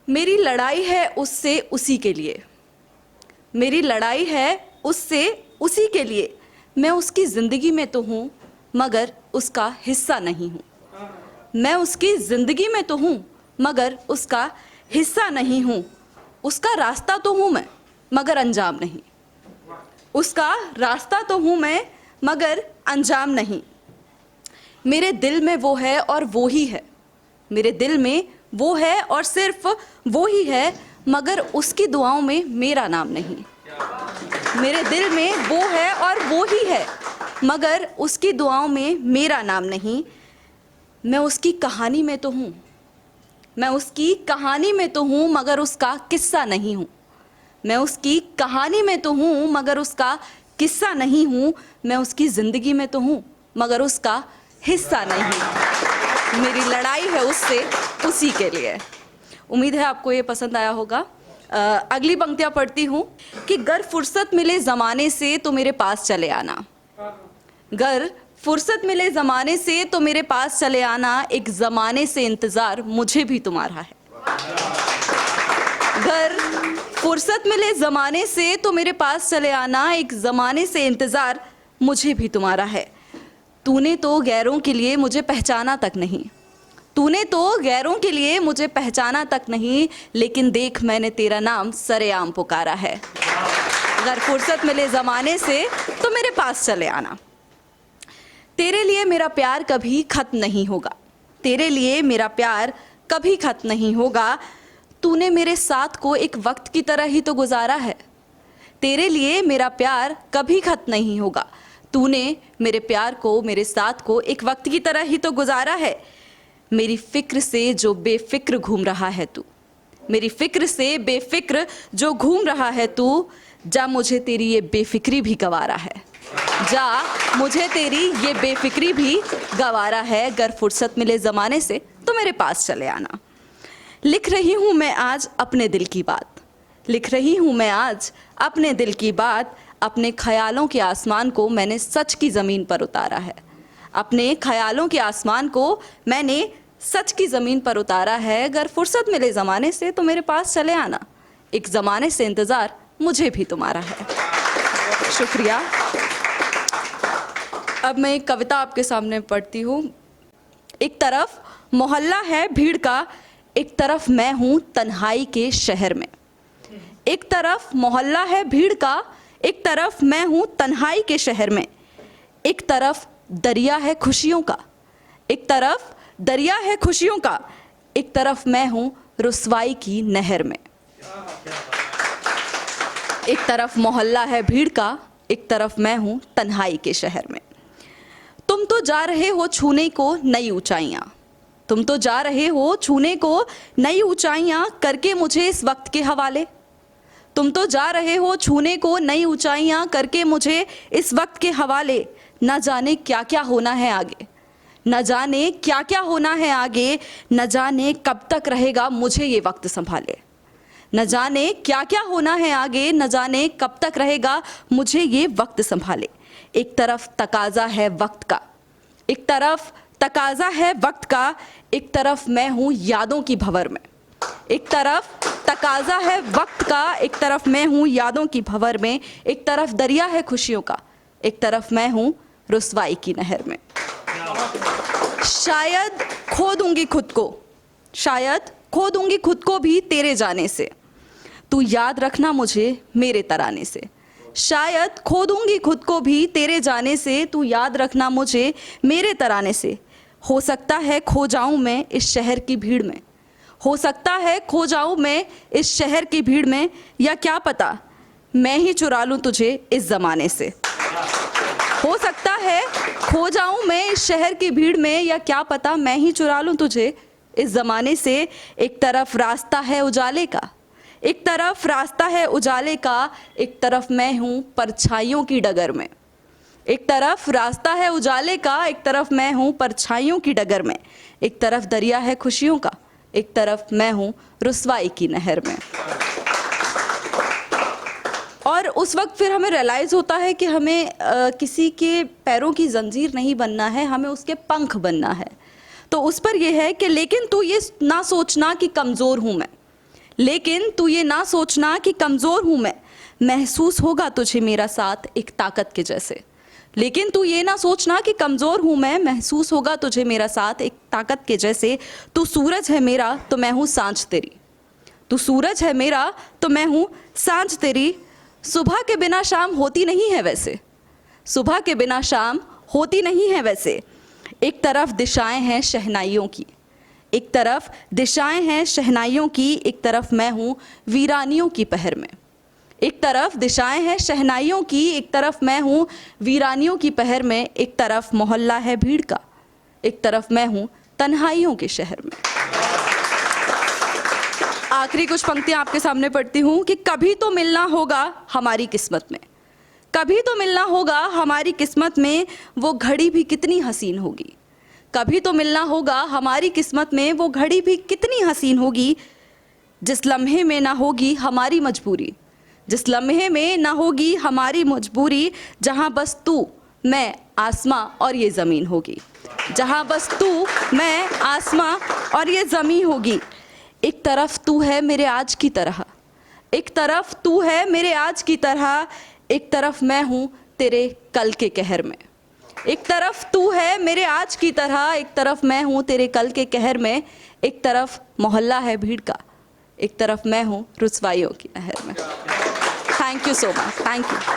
मेरी लड़ाई है उससे उसी के लिए, मेरी लड़ाई है उससे उसी के लिए। मैं उसकी ज़िंदगी में तो हूँ मगर उसका हिस्सा नहीं हूँ। मैं उसकी ज़िंदगी में तो हूँ मगर उसका हिस्सा नहीं हूँ। उसका रास्ता तो हूँ मैं मगर अंजाम नहीं। उसका रास्ता तो हूँ मैं मगर अंजाम नहीं। मेरे दिल में वो है और वो ही है, मेरे दिल में वो है और सिर्फ वो ही है, मगर उसकी दुआओं में मेरा नाम नहीं। मेरे दिल में वो है और वो ही है, मगर उसकी दुआओं में मेरा नाम नहीं। मैं उसकी कहानी में तो हूँ, मैं उसकी कहानी में तो हूँ मगर उसका किस्सा नहीं हूँ। मैं उसकी कहानी में तो हूँ मगर उसका किस्सा नहीं हूँ। मैं उसकी ज़िंदगी में तो हूँ मगर उसका हिस्सा नहीं। मेरी लड़ाई है उससे उसी के लिए। उम्मीद है आपको ये पसंद आया होगा। अगली पंक्तियाँ पढ़ती हूँ कि गर फुर्सत मिले ज़माने से तो मेरे पास चले आना। गर फुर्सत मिले ज़माने से तो मेरे पास चले आना, एक ज़माने से इंतज़ार मुझे भी तुम्हारा है। गर फुर्सत मिले ज़माने से तो मेरे पास चले आना, एक ज़माने से इंतज़ार मुझे भी तुम्हारा है। तूने तो गैरों के लिए मुझे पहचाना तक नहीं, तूने तो गैरों के लिए मुझे पहचाना तक नहीं, लेकिन देख मैंने तेरा नाम सरेआम पुकारा है। अगर फुर्सत मिले ज़माने से तो मेरे पास चले आना। तेरे लिए मेरा प्यार कभी ख़त्म नहीं होगा, तेरे लिए मेरा प्यार कभी ख़त्म नहीं होगा। तूने मेरे साथ को एक वक्त की तरह ही तो गुजारा है। तेरे लिए मेरा प्यार कभी ख़त्म नहीं होगा। तूने मेरे प्यार को, मेरे साथ को एक वक्त की तरह ही तो गुजारा है। मेरी फ़िक्र से जो बेफ़िक्र घूम रहा है तू, मेरी फ़िक्र से बेफ़िक्र जो घूम रहा है तू, जा मुझे तेरी ये बेफ़िक्री भी गवारा है। जा मुझे तेरी ये बेफ़िक्री भी गवारा है। गर फुर्सत मिले ज़माने से तो मेरे पास चले आना। लिख रही हूँ मैं आज अपने दिल की बात, लिख रही हूँ मैं आज अपने दिल की बात। अपने ख्यालों के आसमान को मैंने सच की ज़मीन पर उतारा है। अपने ख्यालों के आसमान को मैंने सच की ज़मीन पर उतारा है। अगर फुर्सत मिले ज़माने से तो मेरे पास चले आना, एक ज़माने से इंतज़ार मुझे भी तुम्हारा है। शुक्रिया। अब मैं एक कविता आपके सामने पढ़ती हूँ। एक तरफ मोहल्ला है भीड़ का, एक तरफ मैं हूँ तन्हाई के शहर में। एक तरफ मोहल्ला है भीड़ का, एक तरफ मैं हूँ तन्हाई के शहर में। एक तरफ दरिया है खुशियों का, एक तरफ दरिया है खुशियों का, एक तरफ मैं हूँ रुसवाई की नहर में। एक तरफ मोहल्ला है भीड़ का, एक तरफ मैं हूँ तन्हाई के शहर में। तुम तो जा रहे हो छूने को नई ऊंचाइयाँ, तुम तो जा रहे हो छूने को नई ऊंचाइयाँ, करके मुझे इस वक्त के हवाले। तुम तो जा रहे हो छूने को नई ऊंचाइयाँ, करके मुझे इस वक्त के हवाले। न जाने क्या क्या होना है आगे, न जाने क्या क्या होना है आगे, न जाने कब तक रहेगा मुझे ये वक्त संभाले। न जाने क्या क्या होना है आगे, न जाने कब तक रहेगा मुझे ये वक्त संभाले। एक तरफ तकाजा है वक्त का, एक तरफ तकाजा है वक्त का, एक तरफ मैं हूँ यादों की भंवर में। एक तरफ तकाजा है वक्त का, एक तरफ मैं हूँ यादों की भंवर में। एक तरफ दरिया है खुशियों का, एक तरफ मैं हूँ रुसवाई की नहर में। शायद खो दूंगी खुद को, शायद खो दूंगी खुद को भी तेरे जाने से, तू याद रखना मुझे मेरे तराने से। शायद खो दूंगी खुद को भी तेरे जाने से, तू याद रखना मुझे मेरे तराने से। हो सकता है खो जाऊं मैं इस शहर की भीड़ में, हो सकता है खो जाऊं मैं इस शहर की भीड़ में, या क्या पता मैं ही चुरा लूं तुझे इस ज़माने से। हो सकता है खो जाऊं मैं इस शहर की भीड़ में, या क्या पता मैं ही चुरा लूं तुझे इस ज़माने से। एक तरफ रास्ता है उजाले का, एक तरफ रास्ता है उजाले का, एक तरफ मैं हूँ परछाइयों की डगर में। एक तरफ रास्ता है उजाले का, एक तरफ मैं हूँ परछाइयों की डगर में। एक तरफ दरिया है खुशियों का, एक तरफ मैं हूँ रुसवाई की नहर में। और उस वक्त फिर हमें रियलाइज़ होता है कि हमें किसी के पैरों की जंजीर नहीं बनना है, हमें उसके पंख बनना है। तो उस पर यह है कि लेकिन तू ये ना सोचना कि कमज़ोर हूँ मैं, लेकिन तू ये ना सोचना कि कमज़ोर हूँ मैं, महसूस होगा तुझे मेरा साथ एक ताकत के जैसे। लेकिन तू ये ना सोचना कि कमज़ोर हूँ मैं, महसूस होगा तुझे मेरा साथ एक ताकत के जैसे। तू सूरज है मेरा तो मैं हूँ सांझ तेरी, तू सूरज है मेरा तो मैं हूँ सांझ तेरी। सुबह के बिना शाम होती नहीं है वैसे, सुबह के बिना शाम होती नहीं है वैसे। एक तरफ दिशाएं हैं शहनाइयों की, एक तरफ दिशाएं हैं शहनाइयों की, एक तरफ मैं हूँ वीरानियों की पहर में। एक तरफ दिशाएं हैं शहनाइयों की, एक तरफ मैं हूँ वीरानियों की पहर में। एक तरफ मोहल्ला है भीड़ का, एक तरफ मैं हूँ तन्हाइयों के शहर में। आखिरी कुछ पंक्तियां आपके सामने पढ़ती हूँ कि कभी तो मिलना होगा हमारी किस्मत में, कभी तो मिलना होगा हमारी किस्मत में, वो घड़ी भी कितनी हसीन होगी। कभी तो मिलना होगा हमारी किस्मत में, वो घड़ी भी कितनी हसीन होगी। जिस लम्हे में ना होगी हमारी मजबूरी, जिस लम्हे में ना होगी हमारी मजबूरी, जहाँ बस तू मैं आसमां और ये ज़मीन होगी, जहाँ बस तू मैं आसमां और ये ज़मीन होगी। एक तरफ तू है मेरे आज की तरह, एक तरफ तू है मेरे आज की तरह, एक तरफ मैं हूँ तेरे कल के कहर में। एक तरफ तू है मेरे आज की तरह, एक तरफ मैं हूँ तेरे कल के कहर में। एक तरफ मोहल्ला है भीड़ का, एक तरफ मैं हूँ रुसवाइयों की नहर में। Thank you so much, thank you.